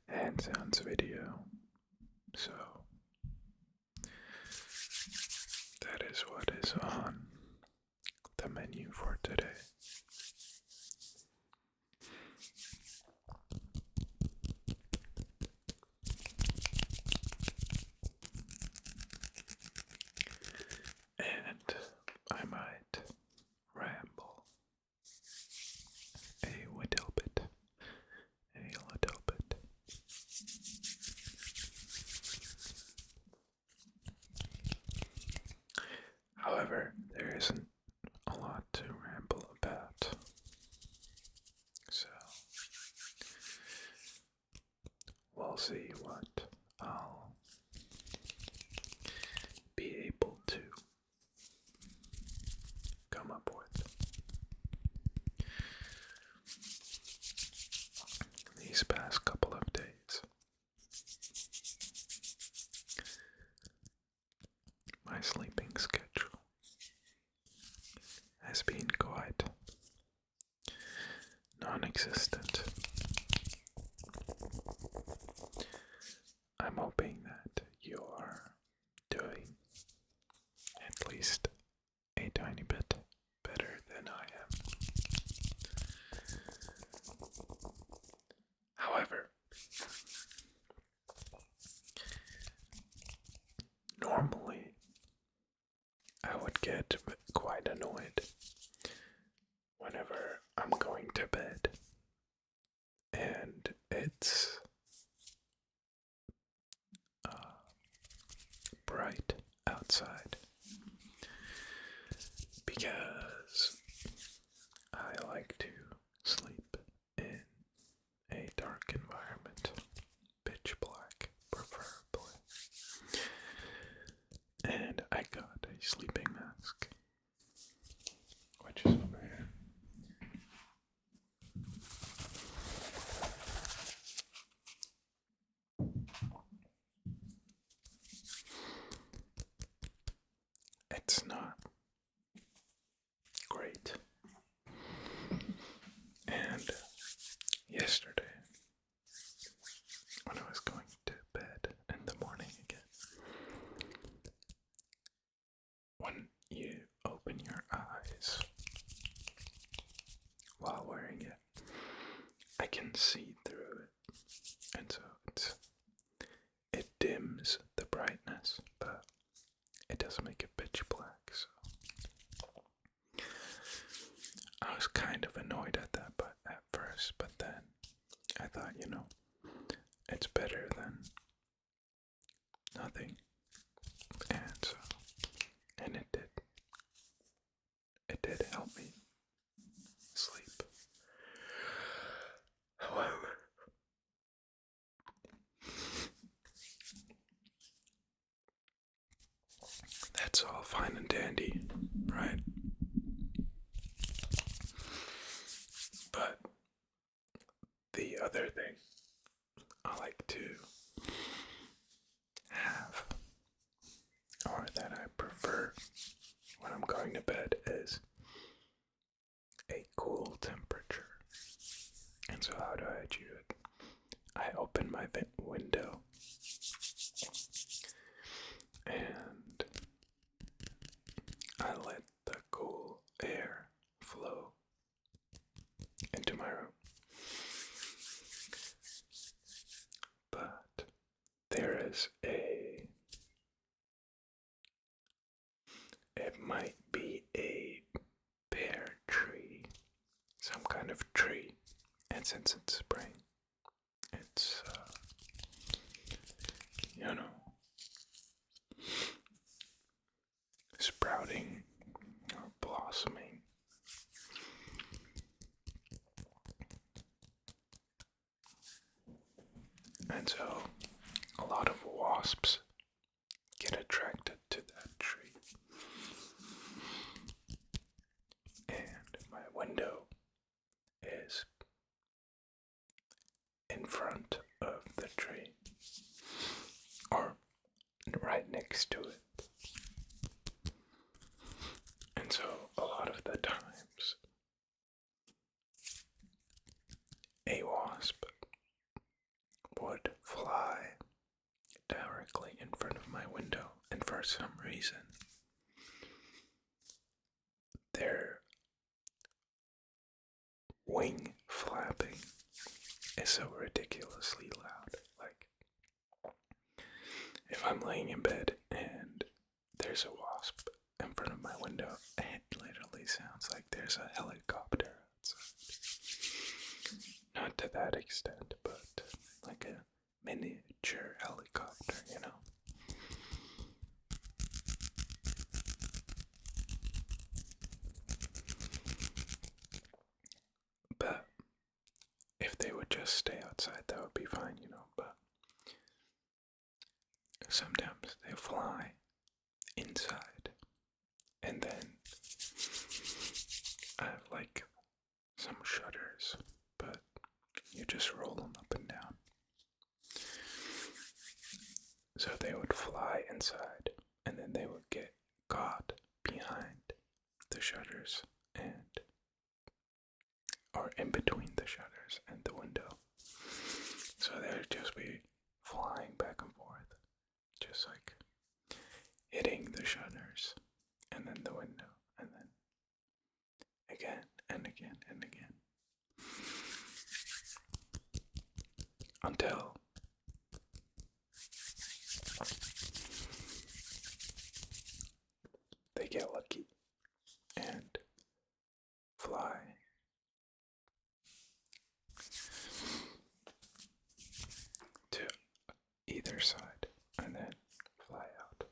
hand sounds video. So that is what is on the menu for today. And I might ramble a little bit. However, there isn't a lot to ramble about. So, we'll see what I'll be able to come up with these past couple of days. My sleeping schedule has been quite non-existent. I'm hoping that you are doing at least a tiny bit better than I am. However, normally I would get quite annoyed whenever I'm going to bed and it's bright outside, because I like to sleep in a dark environment, pitch black preferably. And I got a sleeping mask, which is over here. It's not great. And yesterday, when I was going to bed in the morning again, when you open your eyes while wearing it, I can see through it, and so it dims the brightness, but it doesn't make it pitch black. So I was kind of annoyed at that, but at first, but then I thought, it's better than nothing, and it did help me sleep. However, that's all fine and dandy, right? But the other thing I like to have, or that I prefer when I'm going to bed, is a cool temperature. And so how do I do it? I open my window and I let the cool air flow into my room. But there is it might be a pear tree, some kind of tree, and since it's spring, it's, sprouting or blossoming. And so a lot of wasps get attracted to that tree. And my window is in front of the tree, or right next to it. And so a lot of the times, a wasp would for some reason, their wing flapping is so ridiculously loud. Like, if I'm laying in bed and there's a wasp in front of my window, it literally sounds like there's a helicopter outside. Not to that extent, but like a miniature helicopter, you know? But if they would just stay outside, that would be fine, you know? But sometimes they fly inside, and then I have like some shutters, but you just roll them up and down. So they would fly inside, and then they would get caught behind the shutters or in between the shutters and the window. So they would just be flying back and forth, just like hitting the shutters and then the window, and then again and again and again, until they get lucky and fly to either side and then fly out.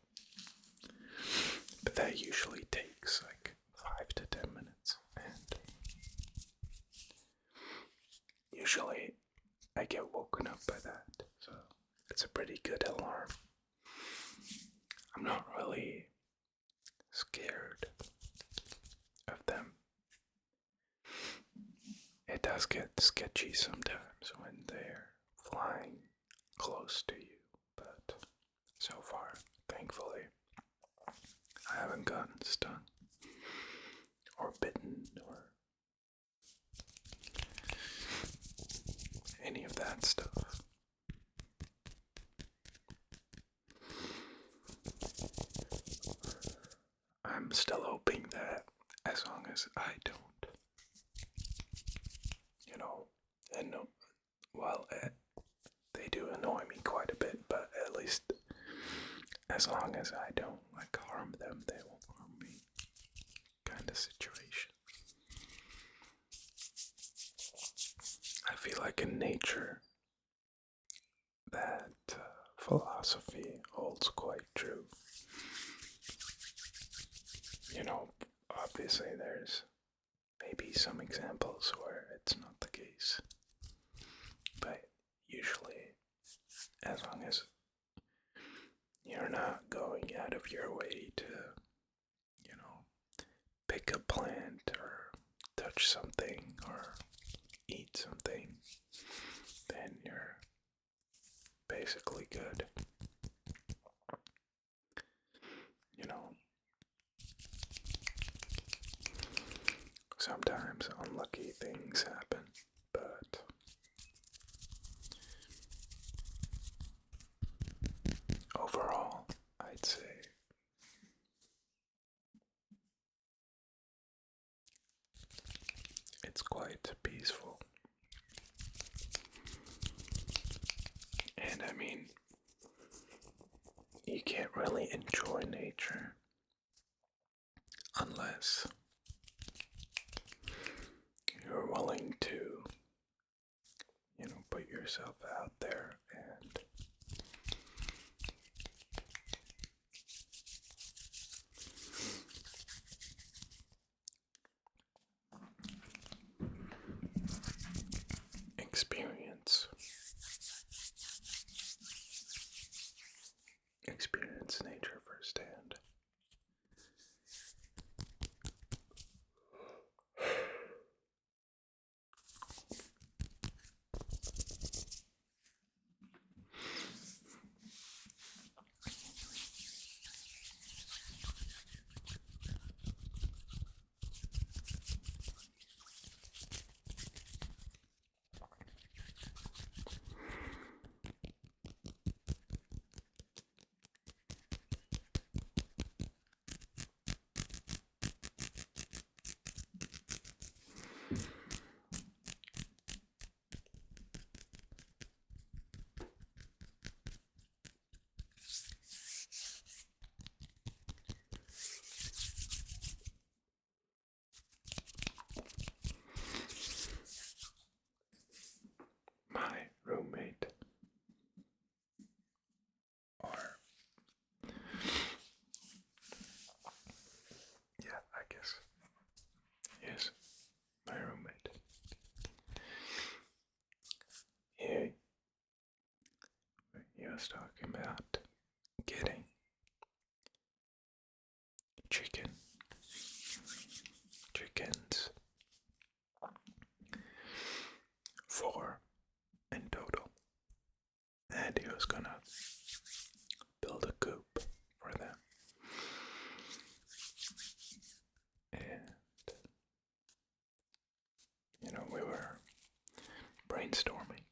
But that usually takes like 5 to 10 minutes, and usually I get woken up by that, so it's a pretty good alarm. I'm not really scared of them. It does get sketchy sometimes when they're flying close to you, but so far, thankfully, I haven't gotten stung or bitten or any of that stuff. I'm still hoping that as long as I don't, you know, and well, they do annoy me quite a bit, but at least as long as I don't like harm them, they won't harm me, kind of situation. I feel like in nature that philosophy holds quite true. You know, obviously there's maybe some examples where it's not the case, but usually, as long as you're not going out of your way to, you know, pick a plant or touch something or eat something, then you're basically good. You know, sometimes unlucky things happen, but overall, I'd say it's quite peaceful. And I mean, you can't really enjoy nature unless you're willing to, you know, put yourself out there and experience nature firsthand. was talking about getting chickens, 4 in total, and he was gonna build a coop for them. And we were brainstorming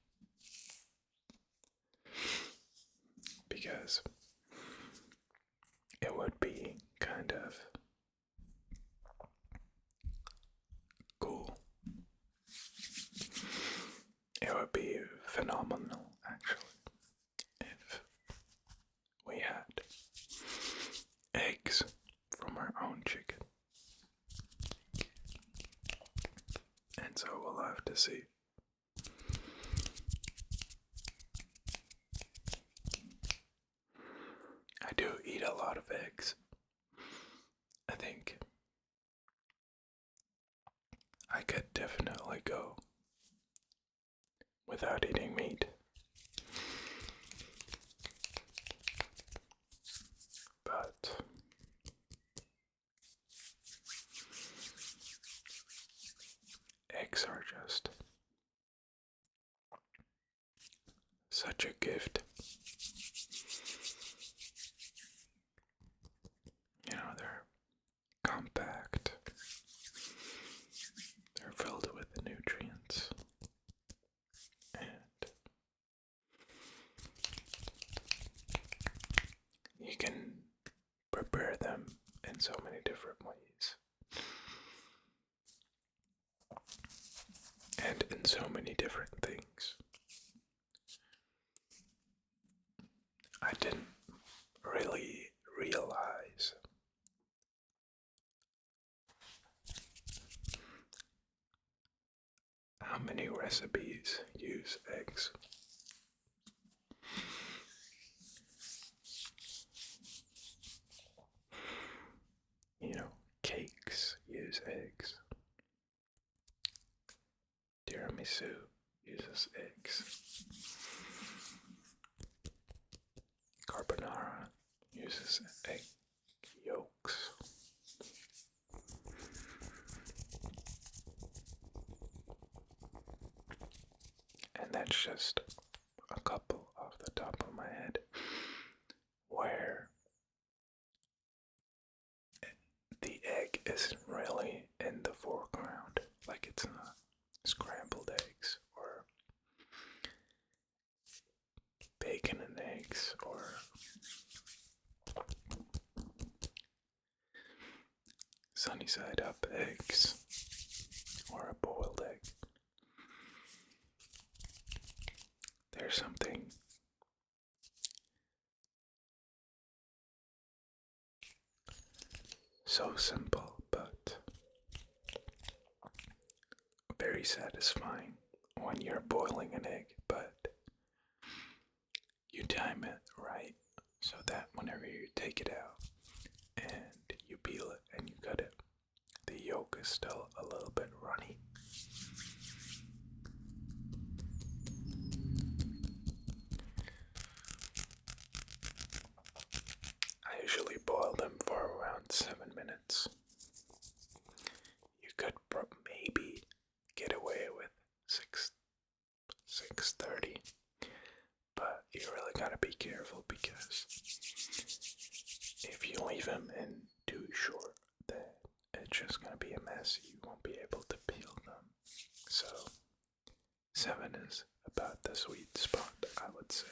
because it would be kind of cool. It would be phenomenal, actually, if we had eggs from our own chicken. And so we'll have to see. I do eat a lot of eggs. I think I could definitely go without eating meat. But eggs are just such a gift. They're compact. They're filled with nutrients. And you can prepare them in so many different ways. And in so many different things. I didn't really realize how many recipes use eggs. Cakes use eggs. Tiramisu uses eggs. Carbonara uses egg yolks. And that's just a couple off the top of my head where the egg isn't really in the foreground, like it's not scrambled eggs or bacon and eggs or sunny side up eggs or a boiled egg. There's something so simple but very satisfying when you're boiling an egg, but you time it right so that whenever you take it out and you peel it and you cut it, the yolk is still a little bit runny. I usually boil them for around 7 minutes. You could maybe get away with 6:30, but you really gotta be careful because if you leave them in too short, then it's just gonna be a mess. You won't be able to peel them. So 7 is about the sweet spot, I would say.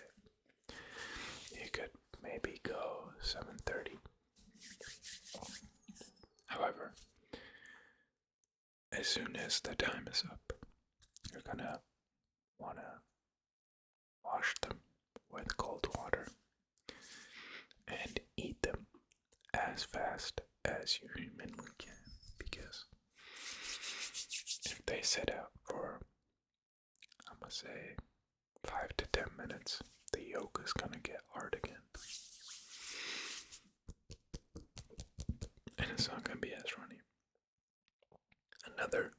You could maybe go 7:30. However, as soon as the time is up, you're gonna wanna wash them with cold water and eat them as fast as you humanly can, because if they sit out for, I'm gonna say, 5 to 10 minutes, the yolk is gonna get hard again. And it's not gonna be as runny. Another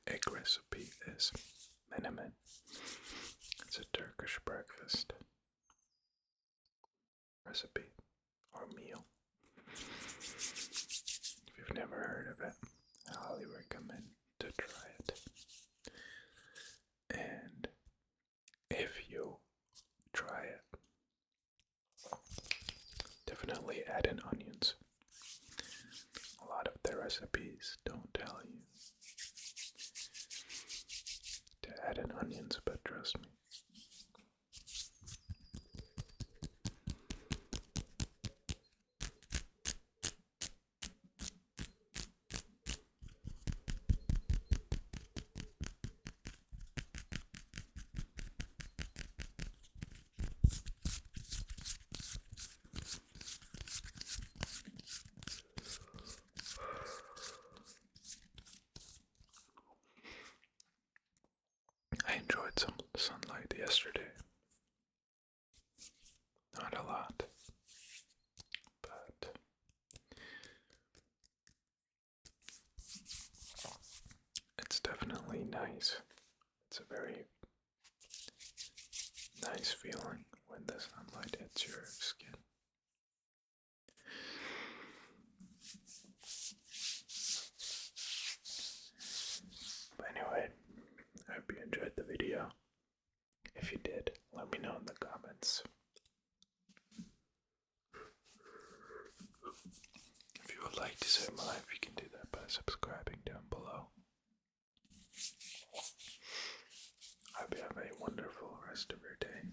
egg recipe is menemen. It's a Turkish breakfast. recipe or meal. If you've never heard of it, I highly recommend to try it. And if you try it, definitely add in onions. A lot of the recipes don't tell you to add in onions, but trust me. I enjoyed some sunlight yesterday. Not a lot, but it's definitely nice. It's a very nice feeling when the sunlight hits your skin. But anyway, I hope you enjoyed the video. If you did, let me know in the comments. If you would like to save my life, you can do that by subscribing down below. I hope you have a wonderful rest of your day,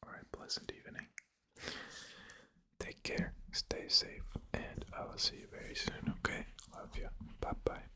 or a pleasant evening. Take care, stay safe, and I will see you very soon, okay? Love you. Bye-bye.